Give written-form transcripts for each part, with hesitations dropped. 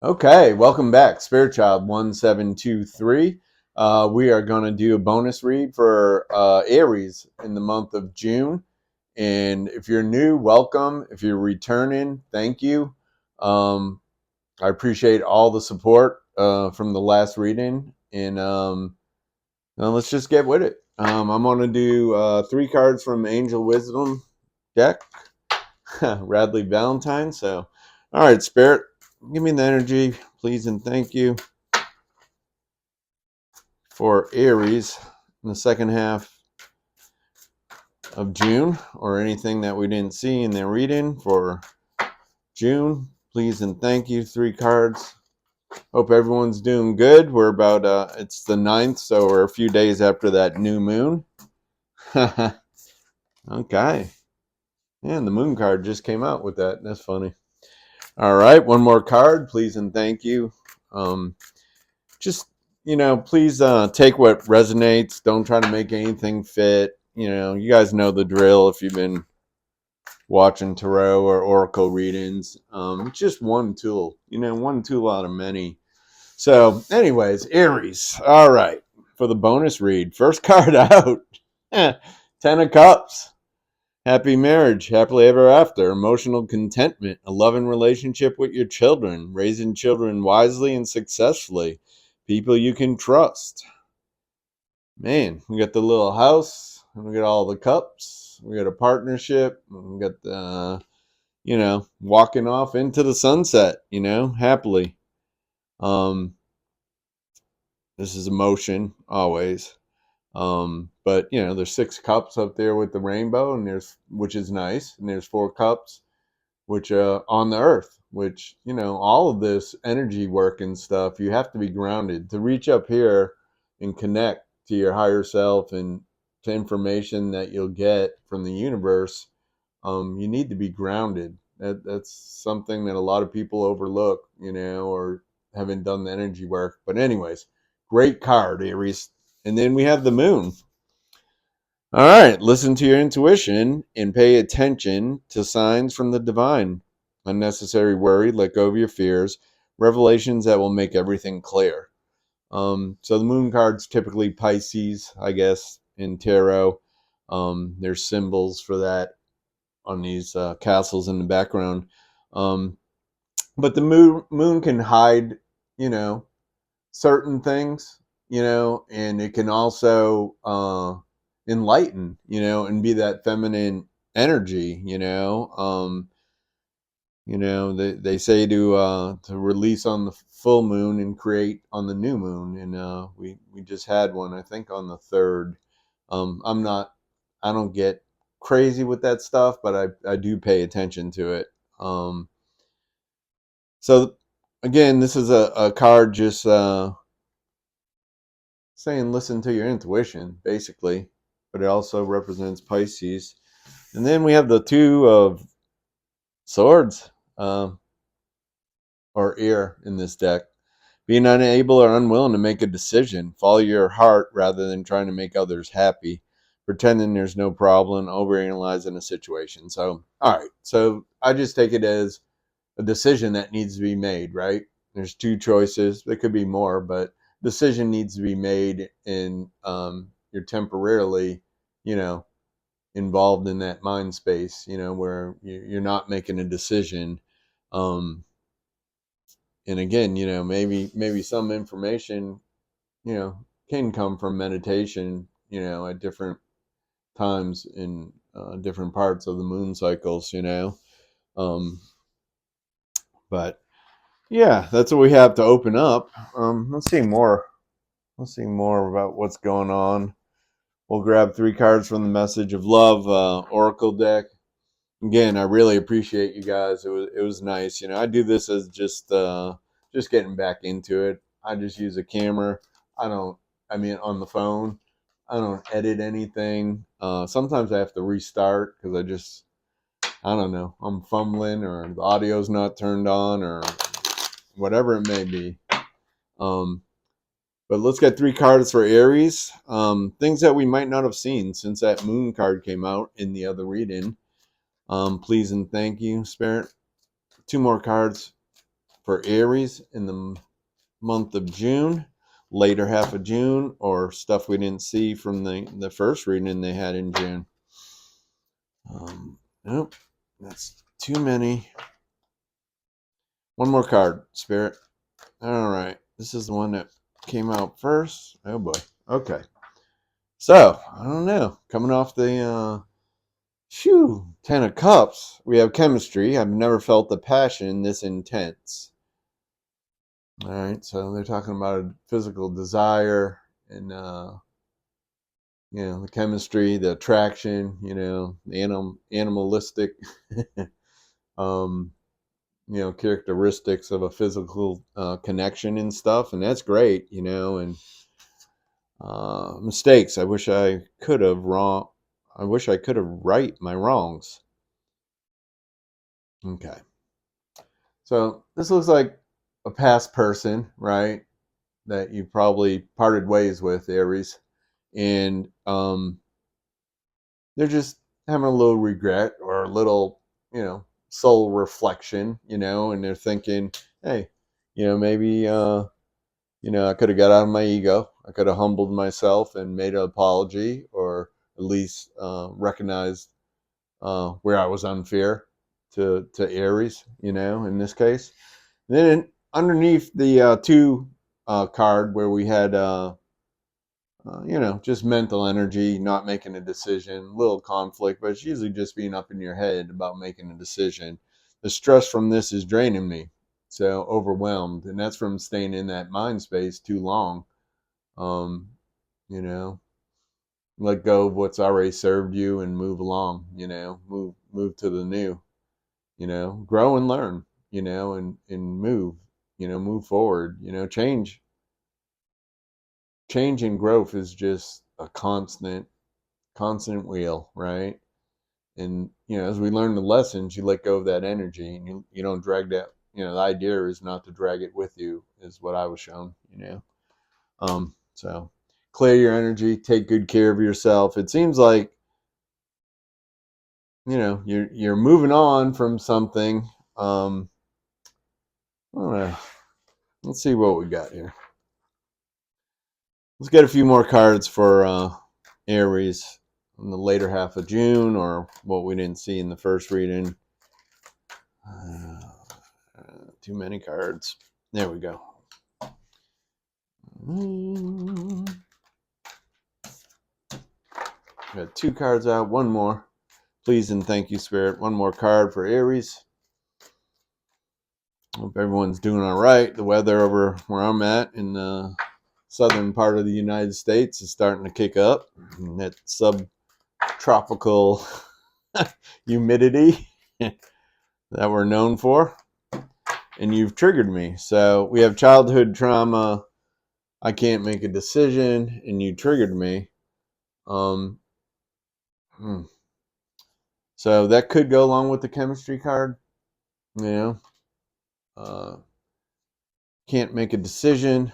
Okay, welcome back, Spirit Child 1723. We are going to do a bonus read for Aries in the month of June. And if you're new, welcome. If you're returning, thank you. I appreciate all the support from the last reading. And now let's just get with it. I'm going to do 3 cards from Angel Wisdom deck, Radley Valentine. So, all right, Spirit, give me the energy, please, and thank you for Aries in the second half of June, or anything that we didn't see in their reading for June. Please and thank you. 3 cards. Hope everyone's doing good. We're about, it's the 9th, so we're a few days after that new moon. Okay. And the moon card just came out with that. That's funny. All right, one more card. Please and thank you. Just, please take what resonates. Don't try to make anything fit. You guys know the drill if you've been watching tarot or oracle readings. It's just one tool, one tool out of many. So, anyways, Aries. All right, for the bonus read, first card out. 10 of Cups. Happy marriage, happily ever after, emotional contentment, a loving relationship with your children, raising children wisely and successfully, people you can trust. Man, we got the little house, and we got all the cups, we got a partnership, and we got the, walking off into the sunset, happily. This is emotion, always. But there's 6 cups up there with the rainbow, and which is nice, and there's 4 cups which on the earth, which all of this energy work and stuff, you have to be grounded to reach up here and connect to your higher self and to information that you'll get from the universe. You need to be grounded. That's something that a lot of people overlook, or haven't done the energy work. But anyways, great card, Aries. And then we have the moon. All right, listen to your intuition and pay attention to signs from the divine. Unnecessary worry, let go of your fears, revelations that will make everything clear. So the moon card's typically Pisces, I guess, in tarot. There's symbols for that on these castles in the background. But the moon can hide, certain things, and it can also enlighten, and be that feminine energy, they say to release on the full moon and create on the new moon, and we just had one, I think, on the 3rd. I don't get crazy with that stuff, but I do pay attention to it. So again, this is a card just saying listen to your intuition, basically, but it also represents Pisces. And then we have the 2 of Swords, or ear, in this deck. Being unable or unwilling to make a decision. Follow your heart rather than trying to make others happy. Pretending there's no problem, overanalyzing a situation. So, all right. So I just take it as a decision that needs to be made, right? There's 2 choices. There could be more, but decision needs to be made, and you're temporarily, involved in that mind space, where you're not making a decision. And again, maybe some information, can come from meditation, at different times in different parts of the moon cycles, Um, but yeah, that's what we have to open up. Let's see more. Let's see more about what's going on. We'll grab 3 cards from the Message of Love Oracle deck. Again, I really appreciate you guys. It was nice. I do this as just getting back into it. I just use a camera. On the phone. I don't edit anything. Sometimes I have to restart because I don't know, I'm fumbling, or the audio's not turned on, or whatever it may be. But let's get 3 cards for Aries. Things that we might not have seen since that moon card came out in the other reading. Please and thank you, Spirit. 2 more cards. for Aries in the month of June, later half of June, or stuff we didn't see from the first reading they had in June. Nope, that's too many. One more card, Spirit. All right, this is the one that came out first. Oh boy. Okay. So, I don't know. Coming off the Ten of Cups, we have chemistry. I've never felt the passion this intense. All right, so they're talking about a physical desire and the chemistry, the attraction, the animalistic um, characteristics of a physical connection and stuff, and that's great, and mistakes. I wish I could have right my wrongs. Okay. So this looks like a past person, right? That you probably parted ways with, Aries. And they're just having a little regret or a little, soul reflection, and they're thinking, hey, maybe, I could have got out of my ego. I could have humbled myself and made an apology, or at least recognized where I was unfair to Aries, in this case. And then underneath the two card where we had, just mental energy, not making a decision, little conflict, but it's usually just being up in your head about making a decision. The stress from this is draining me, so overwhelmed, and that's from staying in that mind space too long. Um, you know, let go of what's already served you and move along. Move to the new. Grow and learn. And move. Move forward. Change and growth is just a constant wheel, right? And as we learn the lessons, you let go of that energy, and you don't drag that. The idea is not to drag it with you, is what I was shown. So clear your energy, take good care of yourself. It seems like you're moving on from something. I don't know. Let's see what we got here. Let's get a few more cards for Aries in the later half of June, or what we didn't see in the first reading. Too many cards. There we go. Got two cards out. One more. Please and thank you, Spirit. One more card for Aries. Hope everyone's doing all right. The weather over where I'm at in the southern part of the United States is starting to kick up. And that subtropical humidity that we're known for. And you've triggered me. So we have childhood trauma. I can't make a decision, and you triggered me. So that could go along with the chemistry card. Can't make a decision.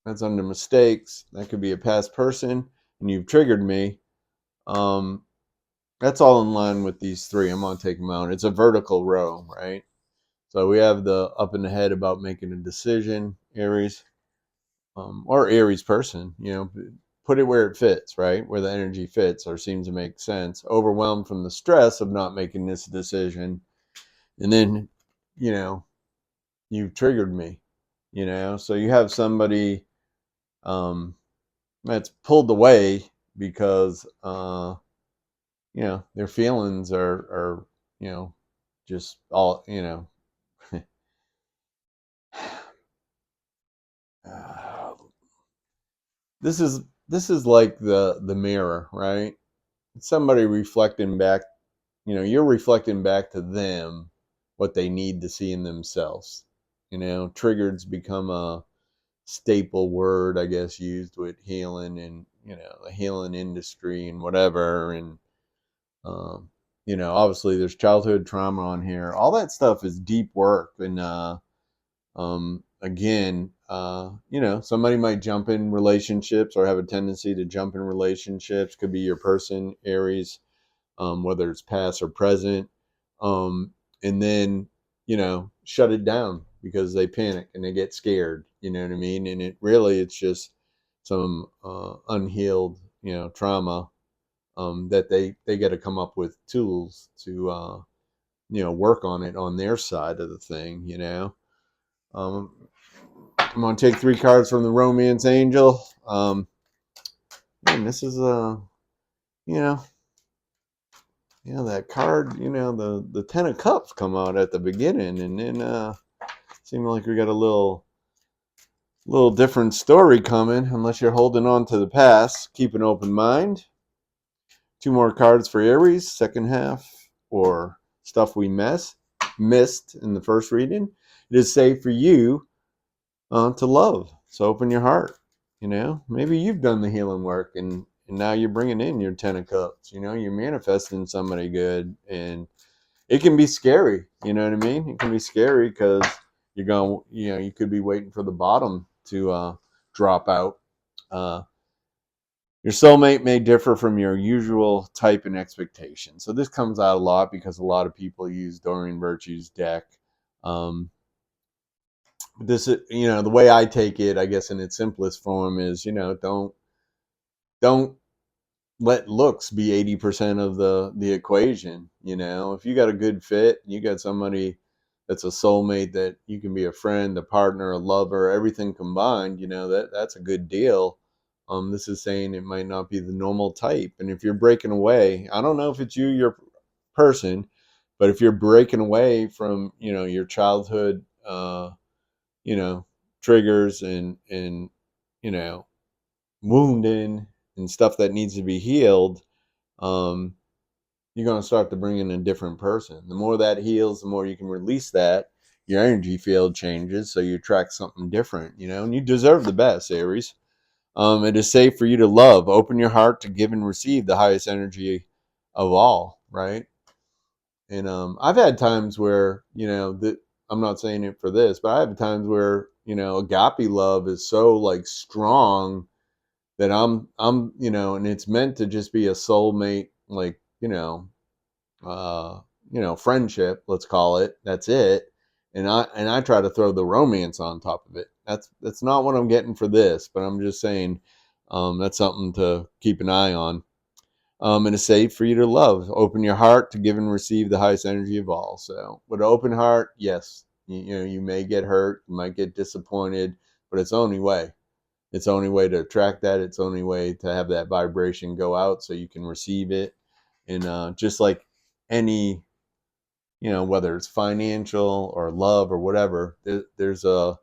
That's under mistakes. That could be a past person, and you've triggered me. That's all in line with these three. I'm going to take them out. It's a vertical row, right? So we have the up in the head about making a decision, Aries, or Aries person. Put it where it fits, right? Where the energy fits or seems to make sense. Overwhelmed from the stress of not making this decision. And then, you've triggered me, so you have somebody that's pulled away because, their feelings are just all, this is like the mirror, right? Somebody reflecting back, you're reflecting back to them what they need to see in themselves. Triggered's become a staple word, I guess, used with healing and the healing industry and whatever. And obviously there's childhood trauma on here. All that stuff is deep work. And again, somebody might jump in relationships or have a tendency to jump in relationships. Could be your person, Aries, whether it's past or present. And then, shut it down because they panic and they get scared. You know what I mean? And it's just some unhealed, trauma, that they got to come up with tools to, work on it on their side of the thing. I'm going to take 3 cards from the Romance Angel. And this is you know, that card, the 10 of Cups come out at the beginning, and then seemed like we got a little different story coming, unless you're holding on to the past. Keep an open mind. 2 more cards for Aries, second half, or stuff we missed in the first reading. It is safe for you to love. So open your heart. Maybe you've done the healing work, and now you're bringing in your 10 of Cups. You're manifesting somebody good, and it can be scary. You know what I mean? It can be scary because you're going, you could be waiting for the bottom to drop out. Your soulmate may differ from your usual type and expectation. So this comes out a lot because a lot of people use Doreen Virtue's deck. This is, the way I take it, I guess in its simplest form is, don't let looks be 80% of the equation. If you got a good fit, you got somebody that's a soulmate, that you can be a friend, a partner, a lover, everything combined, that's a good deal. This is saying it might not be the normal type. And if you're breaking away, I don't know if it's your person, but if you're breaking away from, your childhood, you know, triggers and, you know, wounding and stuff that needs to be healed, you're going to start to bring in a different person. The more that heals, the more you can release that. Your energy field changes, so you attract something different, and you deserve the best, Aries. It is safe for you to love. Open your heart to give and receive the highest energy of all, right? And I've had times where, that I'm not saying it for this, but I have times where, agape love is so like strong that I'm, and it's meant to just be a soulmate, like, friendship, let's call it. That's it. And I try to throw the romance on top of it. That's not what I'm getting for this, but I'm just saying, that's something to keep an eye on. And it's safe for you to love. Open your heart to give and receive the highest energy of all. So with an open heart, yes, you may get hurt, you might get disappointed, but it's the only way. It's the only way to attract that. It's the only way to have that vibration go out so you can receive it. And just like any, whether it's financial or love or whatever, there's a,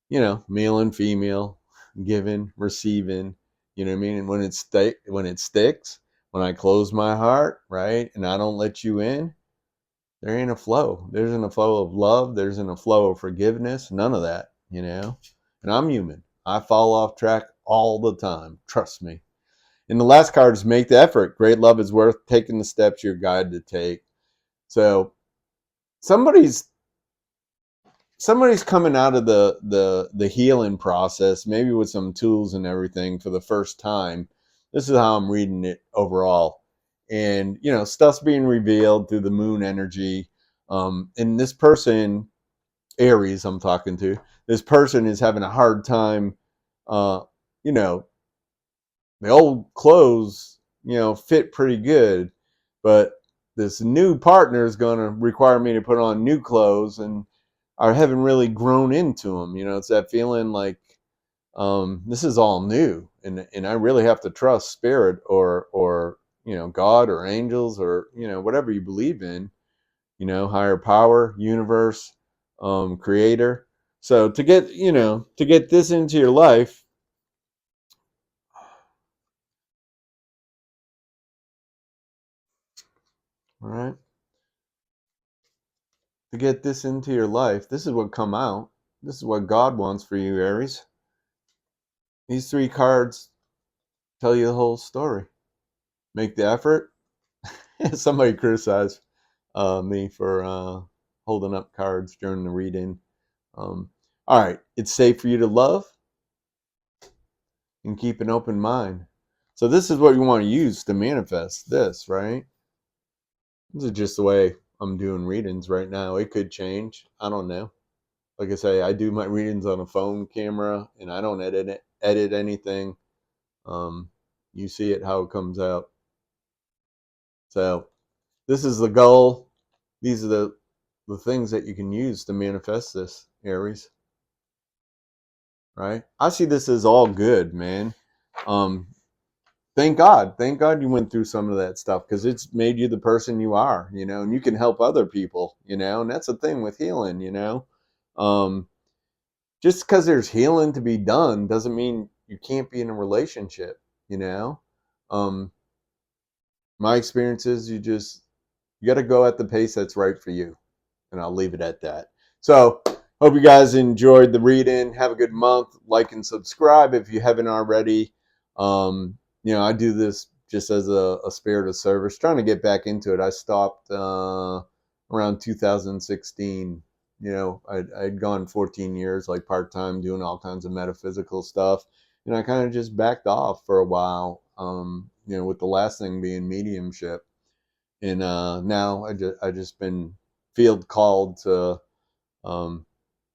male and female, giving, receiving, you know what I mean? And when it sticks, when I close my heart, right, and I don't let you in, there ain't a flow. There isn't a flow of love. There isn't a flow of forgiveness. None of that, And I'm human. I fall off track all the time. Trust me. And the last card is make the effort. Great love is worth taking the steps you're guided to take. So somebody's coming out of the healing process, maybe with some tools and everything for the first time. This is how I'm reading it overall. And, stuff's being revealed through the moon energy. And this person, Aries, I'm talking to, this person is having a hard time, uh, you know, the old clothes, fit pretty good, but this new partner is going to require me to put on new clothes, and I haven't really grown into them. It's that feeling like, this is all new, and I really have to trust spirit or God or angels or whatever you believe in, higher power, universe, creator. So to get this into your life, all right, to get this into your life, this is what come out. This is what God wants for you, Aries. These 3 cards tell you the whole story. Make the effort. Somebody criticized me for holding up cards during the reading. All right, it's safe for you to love and keep an open mind. So this is what you want to use to manifest this, right? This is just the way I'm doing readings right now. It could change. I don't know. Like I say, I do my readings on a phone camera, and I don't edit anything. Um, you see it how it comes out. So this is the goal. These are the things that you can use to manifest this, Aries. Right? I see this as all good, man. Um, thank God you went through some of that stuff, because it's made you the person you are, and you can help other people, and that's the thing with healing. Um, just because there's healing to be done doesn't mean you can't be in a relationship, you know. Um, my experience is you got to go at the pace that's right for you, and I'll leave it at that. So, hope you guys enjoyed the reading. Have a good month. Like and subscribe if you haven't already. I do this just as a spirit of service, trying to get back into it. I stopped around 2016. I'd gone 14 years, like part time, doing all kinds of metaphysical stuff, and I kind of just backed off for a while. With the last thing being mediumship, and now I just been field called to um,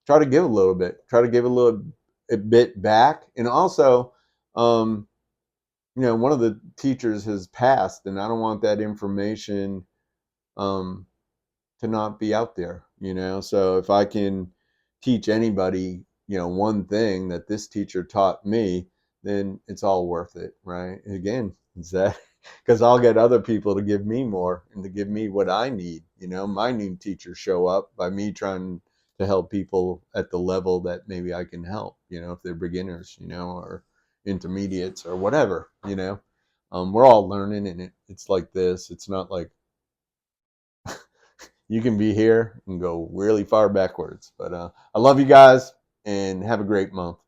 try to give a little bit, try to give a bit back, and also, um, one of the teachers has passed, and I don't want that information um, to not be out there. So if I can teach anybody, one thing that this teacher taught me, then it's all worth it, right? Again, is that because I'll get other people to give me more and to give me what I need. My new teachers show up by me trying to help people at the level that maybe I can help, if they're beginners, or intermediates or whatever. We're all learning, and it's like this. It's not like you can be here and go really far backwards. But I love you guys, and have a great month.